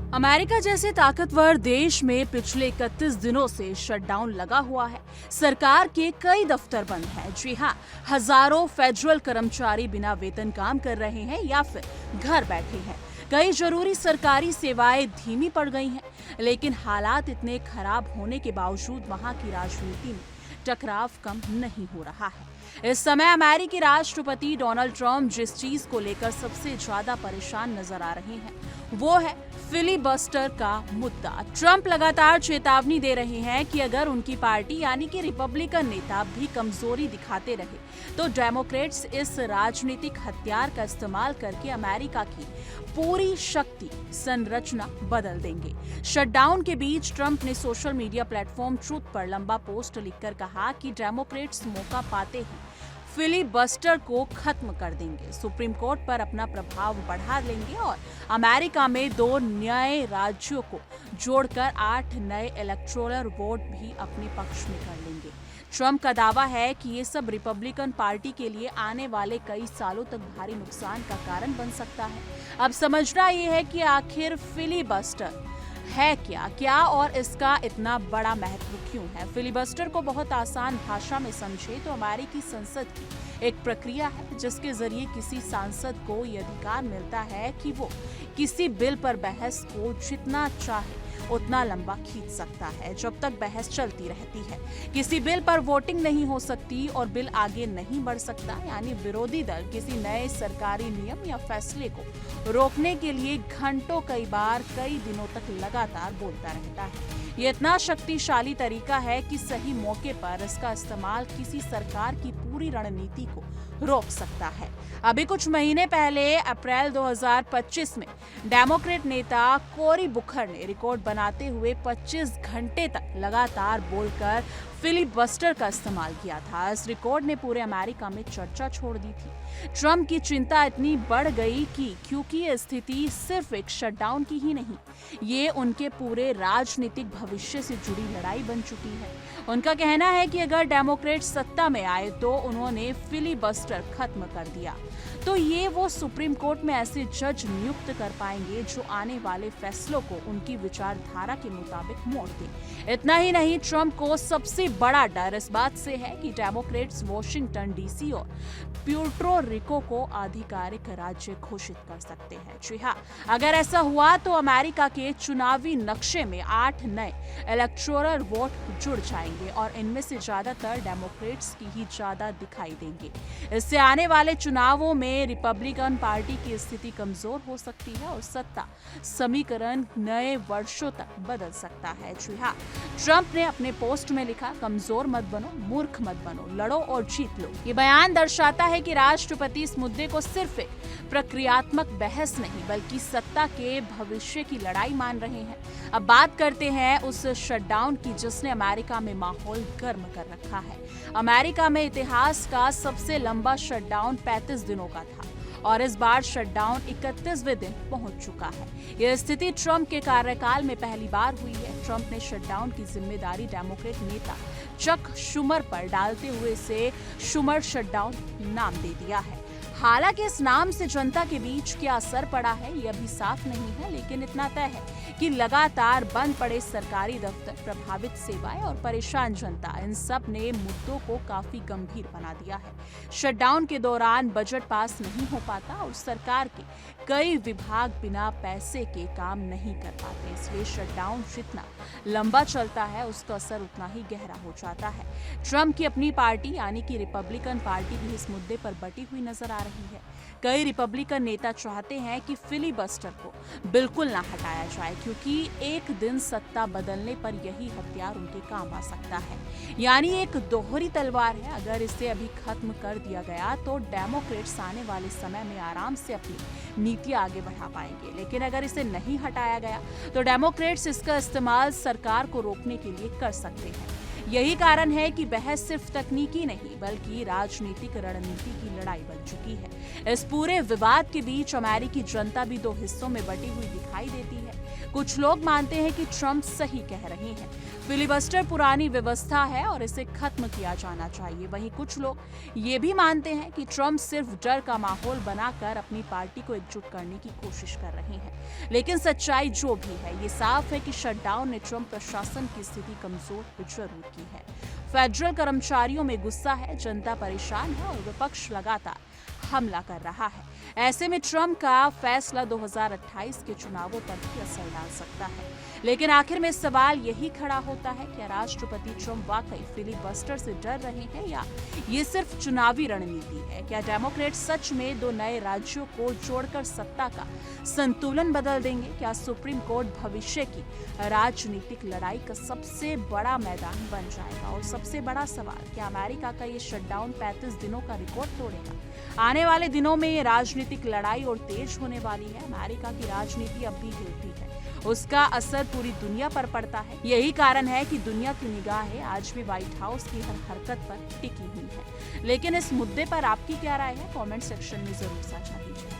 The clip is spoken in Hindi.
अमेरिका जैसे ताकतवर देश में पिछले 31 दिनों से शटडाउन लगा हुआ है। सरकार के कई दफ्तर बंद हैं। जी हाँ, हजारों फेडरल कर्मचारी बिना वेतन काम कर रहे हैं या फिर घर बैठे हैं। कई जरूरी सरकारी सेवाएं धीमी पड़ गई हैं। लेकिन हालात इतने खराब होने के बावजूद वहां की राजनीति में टकराव कम नहीं हो रहा है। इस समय अमेरिकी राष्ट्रपति डोनाल्ड ट्रंप जिस चीज को लेकर सबसे ज्यादा परेशान नजर आ रहे हैं वो है फिलिबस्टर का मुद्दा। ट्रंप लगातार चेतावनी दे रहे हैं कि अगर उनकी पार्टी यानी कि रिपब्लिकन नेता भी कमजोरी दिखाते रहे तो डेमोक्रेट्स इस राजनीतिक हथियार का इस्तेमाल करके अमेरिका की पूरी शक्ति संरचना बदल देंगे। शटडाउन के बीच ट्रंप ने सोशल मीडिया प्लेटफॉर्म ट्रूथ पर लंबा पोस्ट लिखकर कहा कि डेमोक्रेट्स मौका पाते ही फिलिबस्टर को खत्म कर देंगे, सुप्रीम कोर्ट पर अपना प्रभाव बढ़ा लेंगे और अमेरिका में 2 नए राज्यों को जोड़कर 8 नए इलेक्टोरल वोट भी अपने पक्ष में कर लेंगे। ट्रंप का दावा है कि ये सब रिपब्लिकन पार्टी के लिए आने वाले कई सालों तक भारी नुकसान का कारण बन सकता है। अब समझना ये है कि आखिर फिलिबस्टर है क्या और इसका इतना बड़ा महत्व क्यों है। फिलिबस्टर को बहुत आसान भाषा में समझे तो अमेरिकी संसद की एक प्रक्रिया है जिसके जरिए किसी सांसद को यह अधिकार मिलता है कि वो किसी बिल पर बहस को जितना चाहे उतना लंबा खींच सकता है जब तक बहस चलती रहती है। किसी बिल पर वोटिंग नहीं हो सकती और बिल आगे नहीं बढ़ सकता, यानी विरोधी दल किसी नए सरकारी नियम या फैसले को रोकने के लिए घंटों कई बार कई दिनों तक लगातार बोलता रहता है। ये इतना शक्तिशाली तरीका है कि सही मौके पर इसका इस्तेमाल किसी सरकार की पूरी रणनीति को रोक सकता है। अभी कुछ महीने पहले अप्रैल 2025 में डेमोक्रेट नेता कोरी बुकर ने रिकॉर्ड बनाते हुए 25 घंटे तक लगातार बोलकर फिलिबस्टर का इस्तेमाल किया था। इस रिकॉर्ड ने पूरे अमेरिका में चर्चा छोड़ दी थी। ट्रंप की चिंता इतनी बढ़ गई कि क्योंकि ये स्थिति सिर्फ एक शटडाउन की ही नहीं, ये उनके पूरे राजनीतिक भविष्य से जुड़ी लड़ाई बन चुकी है। उनका कहना है कि अगर डेमोक्रेट सत्ता में आए तो उन्होंने फिलिबस्टर खत्म कर दिया तो ये वो सुप्रीम कोर्ट में ऐसे जज नियुक्त कर पाएंगे जो आने वाले फैसलों को उनकी विचारधारा के मुताबिक मोड़ दें। इतना ही नहीं, ट्रंप को सबसे बड़ा डर इस बात से है कि डेमोक्रेट्स वॉशिंगटन डीसी और प्यूर्टो रिको को आधिकारिक राज्य घोषित कर सकते हैं। जी हाँ, अगर ऐसा हुआ तो अमेरिका के चुनावी नक्शे में 8 नए इलेक्टोरल वोट जुड़ जाएंगे और इनमें से ज्यादातर डेमोक्रेट्स की ही ज्यादा दिखाई देंगे। इससे आने वाले चुनावों में रिपब्लिकन पार्टी की स्थिति कमजोर हो सकती है और सत्ता समीकरण नए वर्षों तक बदल सकता है। जी हाँ, ट्रंप ने अपने पोस्ट में लिखा, कमजोर मत बनो, मूर्ख मत बनो, लड़ो और जीत लो। ये बयान दर्शाता है कि राष्ट्रपति इस मुद्दे को सिर्फ एक प्रक्रियात्मक बहस नहीं बल्कि सत्ता के भविष्य की लड़ाई मान रहे हैं। अब बात करते हैं उस शटडाउन की जिसने अमेरिका में माहौल गर्म कर रखा है। अमेरिका में इतिहास का सबसे लंबा शटडाउन 35 दिनों का था और इस बार शटडाउन 31वें दिन पहुंच चुका है। यह स्थिति ट्रंप के कार्यकाल में पहली बार हुई है। ट्रंप ने शटडाउन की जिम्मेदारी डेमोक्रेट नेता चक शुमर पर डालते हुए इसे शुमर शटडाउन नाम दे दिया है। हालांकि इस नाम से जनता के बीच क्या असर पड़ा है यह भी साफ नहीं है, लेकिन इतना तय है कि लगातार बंद पड़े सरकारी दफ्तर, प्रभावित सेवाएं और परेशान जनता, इन सब ने मुद्दों को काफी गंभीर बना दिया है। शटडाउन के दौरान बजट पास नहीं हो पाता और सरकार के कई विभाग बिना पैसे के काम नहीं कर पाते, इसलिए शटडाउन जितना लंबा चलता है उसका असर उतना ही गहरा हो जाता है। ट्रंप की अपनी पार्टी यानी कि रिपब्लिकन पार्टी भी इस मुद्दे पर बटी हुई नजर आ रही है। कई रिपब्लिकन नेता चाहते हैं कि फिलिबस्टर को बिल्कुल ना हटाया जाए क्योंकि एक दिन सत्ता बदलने पर यही हथियार उनके काम आ सकता है। यानी एक दोहरी तलवार है। अगर इसे अभी खत्म कर दिया गया तो डेमोक्रेट्स आने वाले समय में आराम से अपनी नीतियां आगे बढ़ा पाएंगे, लेकिन अगर इसे नहीं हटाया गया तो डेमोक्रेट्स इसका इस्तेमाल सरकार को रोकने के लिए कर सकते हैं। यही कारण है कि बहस सिर्फ तकनीकी नहीं बल्कि राजनीतिक रणनीति की लड़ाई बन चुकी है। इस पूरे विवाद के बीच अमेरिकी जनता भी 2 हिस्सों में बटी हुई दिखाई देती है। कुछ लोग मानते हैं कि ट्रंप सही कह रहे हैं, फिलिबस्टर पुरानी व्यवस्था है और इसे खत्म किया जाना चाहिए। वहीं कुछ लोग ये भी मानते हैं कि ट्रंप सिर्फ डर का माहौल बनाकर अपनी पार्टी को एकजुट करने की कोशिश कर रहे हैं। लेकिन सच्चाई जो भी है, ये साफ है कि शटडाउन ने ट्रंप प्रशासन की स्थिति कमजोर जरूर की है। फेडरल कर्मचारियों में गुस्सा है, जनता परेशान है और विपक्ष लगातार हमला कर रहा है। ऐसे में ट्रंप का फैसला 2028 के चुनावों पर भी असर डाल सकता है। लेकिन आखिर में सवाल यही खड़ा होता है, क्या राष्ट्रपति ट्रंप वाकई फिलिबस्टर से डर रहे हैं या ये सिर्फ चुनावी रणनीति है? क्या डेमोक्रेट सच में 2 नए राज्यों को जोड़कर सत्ता का संतुलन बदल देंगे? क्या सुप्रीम कोर्ट भविष्य की राजनीतिक लड़ाई का सबसे बड़ा मैदान बन जाएगा? और सबसे बड़ा सवाल, क्या अमेरिका का ये शटडाउन 35 दिनों का रिकॉर्ड तोड़ेगा? आने वाले दिनों में ये राजनीतिक लड़ाई और तेज होने वाली है। अमेरिका की राजनीति अब भी हिलती है, उसका असर पूरी दुनिया पर पड़ता है। यही कारण है कि दुनिया की निगाहें आज भी व्हाइट हाउस की हर हरकत पर टिकी हुई है। लेकिन इस मुद्दे पर आपकी क्या राय है? कमेंट सेक्शन में जरूर साझा कीजिए।